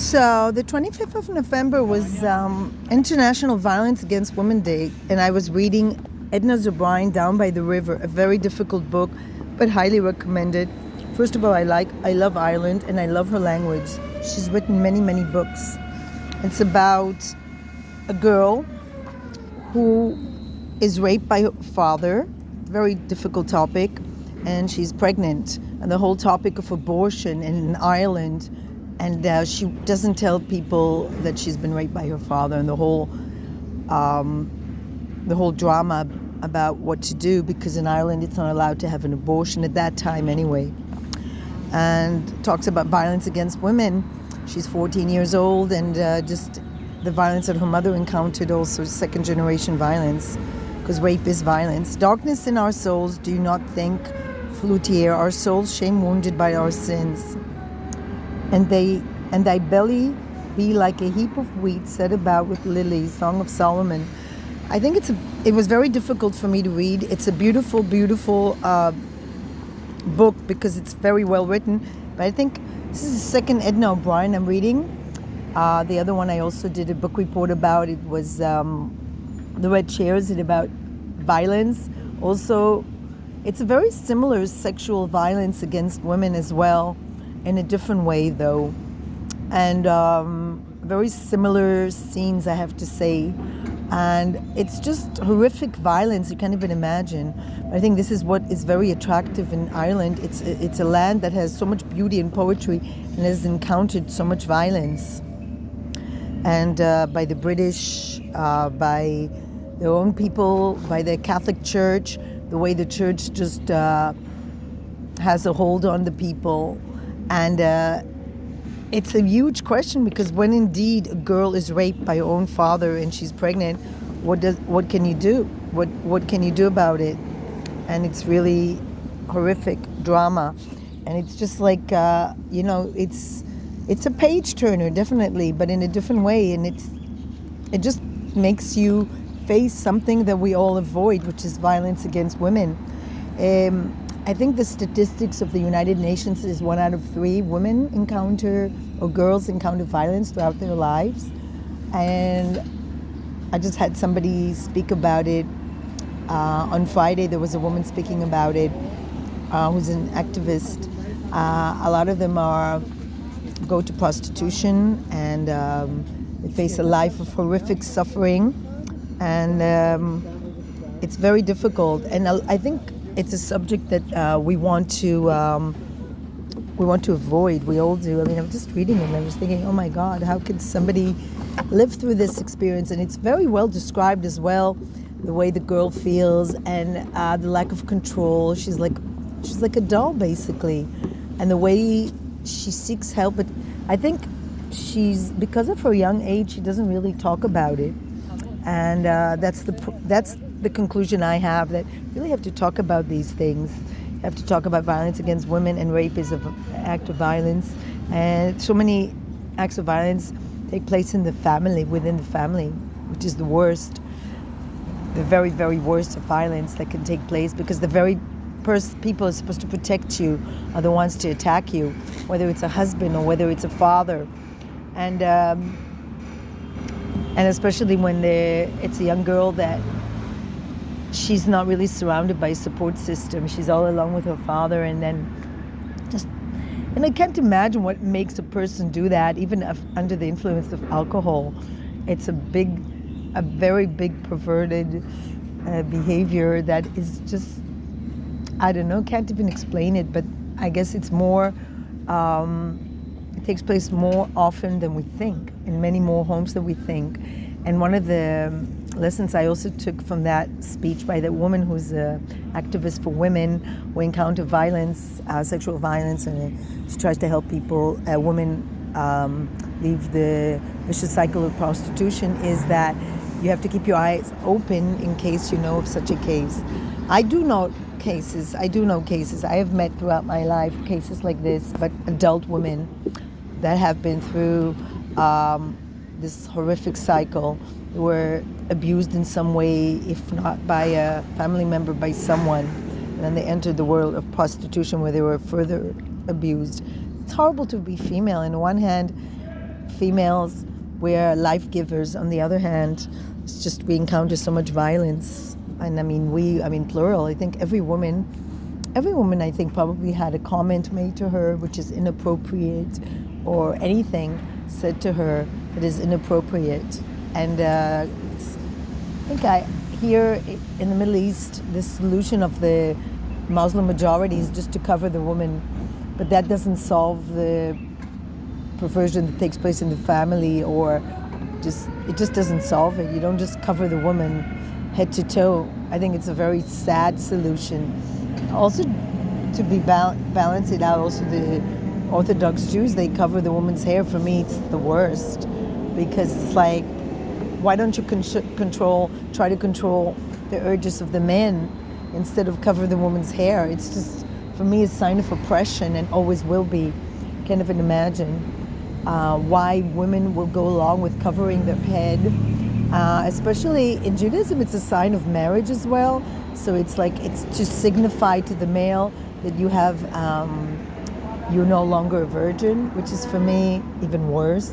So the 25th of November was International Violence Against Women Day, and I was reading Edna O'Brien, Down by the River, a very difficult book, but highly recommended. First of all, I love Ireland, and I love her language. She's written many, many books. It's about a girl who is raped by her father, very difficult topic, and she's pregnant, and the whole topic of abortion in Ireland. And she doesn't tell people that she's been raped by her father, and the whole drama about what to do, because in Ireland it's not allowed to have an abortion at that time anyway. And talks about violence against women. She's 14 years old, and just the violence that her mother encountered, also second generation violence, because rape is violence. Darkness in our souls, do you not think, Flutier, our souls shame wounded by our sins. And thy belly be like a heap of wheat set about with lilies, Song of Solomon. I think it was very difficult for me to read. It's a beautiful, beautiful book because it's very well written. But I think this is the second Edna O'Brien I'm reading. The other one I also did a book report about. It was The Red Chairs, and about violence. Also, it's a very similar sexual violence against women as well, in a different way though, and very similar scenes, I have to say, and it's just horrific violence you can't even imagine. I think this is what is very attractive in Ireland. It's a land that has so much beauty and poetry and has encountered so much violence, and by the British, by their own people, by the Catholic Church, the way the church just has a hold on the people. And it's a huge question, because when indeed a girl is raped by her own father and she's pregnant, what can you do? What can you do about it? And it's really horrific drama, and it's just like it's a page turner, definitely, but in a different way, and it just makes you face something that we all avoid, which is violence against women. I think the statistics of the United Nations is 1 out of 3 women encounter, or girls encounter, violence throughout their lives. And I just had somebody speak about it. On Friday, there was a woman speaking about it, who's an activist. A lot of them go to prostitution, and they face a life of horrific suffering. And it's very difficult. And I think it's a subject that we want to avoid. We all do. I mean, I was just reading it and I was thinking, oh my God, how could somebody live through this experience? And it's very well described as well, the way the girl feels, and the lack of control. She's like a doll, basically, and the way she seeks help. But I think because of her young age, she doesn't really talk about it, and that's the conclusion I have, that you really have to talk about these things. You have to talk about violence against women, and rape is an act of violence. And so many acts of violence take place in the family, within the family, which is the worst, the very, very worst of violence that can take place, because the very people who are supposed to protect you are the ones to attack you, whether it's a husband or whether it's a father. And especially when it's a young girl that she's not really surrounded by a support system. She's all alone with her father, and I can't imagine what makes a person do that, even under the influence of alcohol. It's a very big perverted behavior that is just, I don't know, can't even explain it, but I guess it's more, it takes place more often than we think, in many more homes than we think. And one of the lessons I also took from that speech by that woman who's an activist for women who encounter violence, sexual violence, and she tries to help women leave the vicious cycle of prostitution, is that you have to keep your eyes open in case you know of such a case. I do know cases. I have met throughout my life cases like this, but adult women that have been through this horrific cycle, were abused in some way, if not by a family member, by someone, and then they entered the world of prostitution where they were further abused. It's horrible to be female. On one hand, females, we're life givers. On the other hand, it's just we encounter so much violence. And I mean plural. I think every woman I think probably had a comment made to her which is inappropriate, or anything said to her that is inappropriate. And I think here in the Middle East, the solution of the Muslim majority is just to cover the woman, but that doesn't solve the perversion that takes place in the family, or it just doesn't solve it. You don't just cover the woman head to toe. I think it's a very sad solution. Also, to be balance it out, also the Orthodox Jews, they cover the woman's hair. For me, it's the worst, because it's like, why don't you try to control the urges of the men instead of cover the woman's hair? It's just, for me, a sign of oppression, and always will be. Can't even imagine why women will go along with covering their head. Especially in Judaism, it's a sign of marriage as well. So it's like, it's to signify to the male that you have, you're no longer a virgin, which is for me even worse.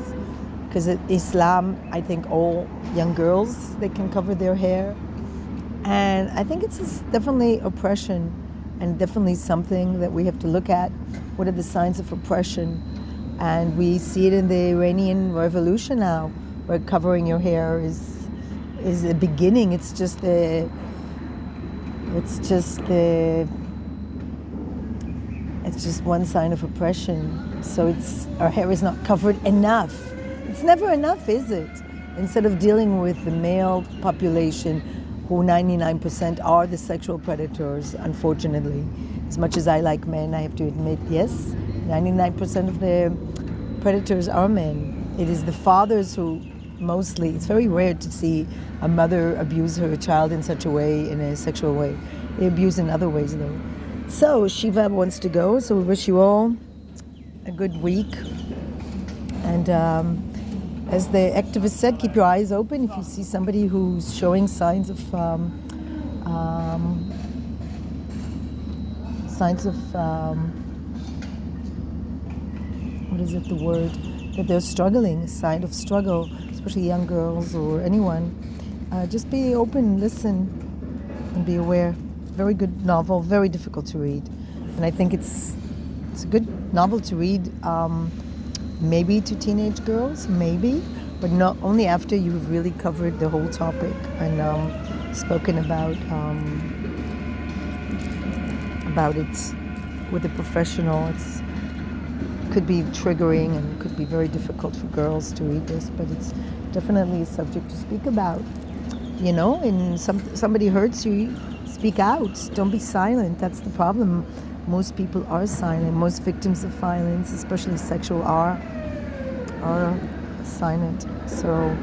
Because in Islam, I think all young girls, they can cover their hair. And I think it's definitely oppression, and definitely something that we have to look at. What are the signs of oppression? And we see it in the Iranian Revolution now, where covering your hair is a beginning. It's just one sign of oppression. So our hair is not covered enough. It's never enough, is it? Instead of dealing with the male population, who 99% are the sexual predators, unfortunately. As much as I like men, I have to admit, yes, 99% of the predators are men. It is the fathers who mostly, it's very rare to see a mother abuse her child in such a way, in a sexual way. They abuse in other ways, though. So Shiva wants to go, so we wish you all a good week. And as the activist said, keep your eyes open. If you see somebody who's showing signs of what is it, the word? That they're struggling, a sign of struggle, especially young girls or anyone. Just be open, listen, and be aware. Very good novel, very difficult to read. And I think it's a good novel to read, maybe to teenage girls, maybe, but not only after you've really covered the whole topic and spoken about it with a professional. It could be triggering and could be very difficult for girls to read this, but it's definitely a subject to speak about. You know, and somebody hurts you, speak out. Don't be silent. That's the problem. Most people are silent. Most victims of violence, especially sexual, are silent. So